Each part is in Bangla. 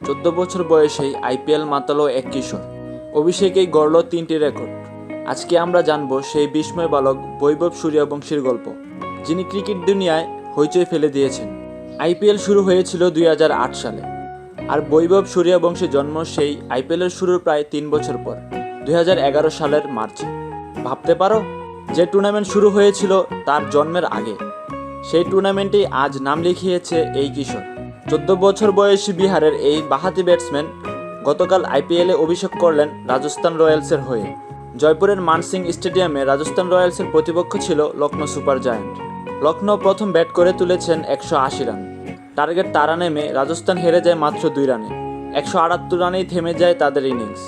14 বছর বয়সেই আইপিএল মাতালো এক কিশোর। অভিষেকেই গড়ল 3টি রেকর্ড। আজকে আমরা জানব সেই বিস্ময় বালক বৈভব সূর্যবংশীর গল্প, যিনি ক্রিকেট দুনিয়ায় হইচই ফেলে দিয়েছেন। আইপিএল শুরু হয়েছিল 2008 সালে, আর বৈভব সূর্যবংশীর জন্ম সেই আইপিএলের শুরুর প্রায় 3 বছর পর 2011 সালের মার্চে। ভাবতে পারো, যে টুর্নামেন্ট শুরু হয়েছিল তার জন্মের আগে, সেই টুর্নামেন্টেই আজ নাম লিখিয়েছে এই কিশোর। 14 বছর বয়সী বিহারের এই বাঁহাতি ব্যাটসম্যান গতকাল আইপিএলে অভিষেক করলেন রাজস্থান রয়্যালসের হয়ে। জয়পুরের মানসিং স্টেডিয়ামে রাজস্থান রয়্যালসের প্রতিপক্ষ ছিল লখনৌ সুপার জায়ান্ট। লখনৌ প্রথম ব্যাট করে তুলেছেন 180 রান। টার্গেট তাড়া নেমে রাজস্থান হেরে যায় মাত্র 2 রানে। 178 রানেই থেমে যায় তাদের ইনিংস।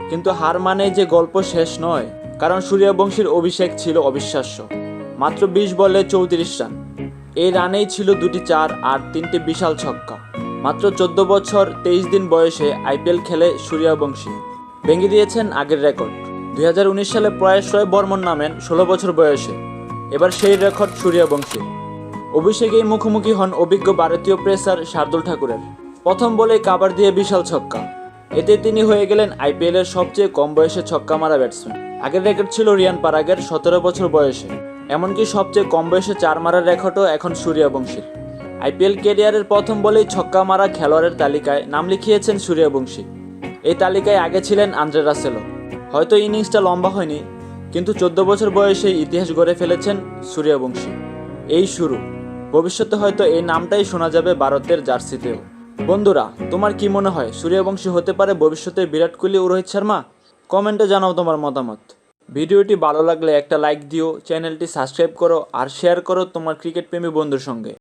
কিন্তু হার মানেই যে গল্প শেষ নয়, কারণ সূর্যবংশীর অভিষেক ছিল অবিশ্বাস্য। মাত্র 20 বলে 34 রান। এই রানেই ছিল 2টি 4 আর 3টে বিশাল ছক্কা। মাত্র 14 বছর 23 দিন বয়সে আইপিএল খেলে সূর্যবংশী ভেঙে দিয়েছেন আগের রেকর্ড। 2019 সালে প্রয়াস রয় বর্মন নামেন 16 বছর বয়সে। এবার সেই রেকর্ড সূর্যবংশী। অভিষেকেই মুখোমুখি হন অভিজ্ঞ ভারতীয় পেসার শার্দুল ঠাকুরের। প্রথম বলেই কাভার দিয়ে বিশাল ছক্কা। এতে তিনি হয়ে গেলেন আইপিএলের সবচেয়ে কম বয়সে ছক্কা মারা ব্যাটসম্যান। আগের রেকর্ড ছিল রিয়ান পারাগের 17 বছর বয়সে। এমনকি সবচেয়ে কম বয়সে 4 মারার রেকর্ডও এখন সূর্যবংশীর। আইপিএল ক্যারিয়ারের প্রথম বলেই ছক্কা মারা খেলোয়াড়ের তালিকায় নাম লিখিয়েছেন সূর্যবংশী। এই তালিকায় আগে ছিলেন আন্দ্রে রাসেলও। হয়তো ইনিংসটা লম্বা হয়নি, কিন্তু 14 বছর বয়সে ইতিহাস গড়ে ফেলেছেন সূর্যবংশী। এই শুরু, ভবিষ্যতে হয়তো এই নামটাই শোনা যাবে ভারতের জার্সিতেও। বন্ধুরা, তোমার কি মনে হয় সূর্যবংশী হতে পারে ভবিষ্যতে বিরাট কোহলি ও রোহিত শর্মা? কমেন্টে জানাও তোমার মতামত। ভিডিওটি ভালো লাগলে একটা লাইক দিও, চ্যানেলটি সাবস্ক্রাইব করো আর শেয়ার করো তোমার ক্রিকেট প্রেমী বন্ধুর সঙ্গে।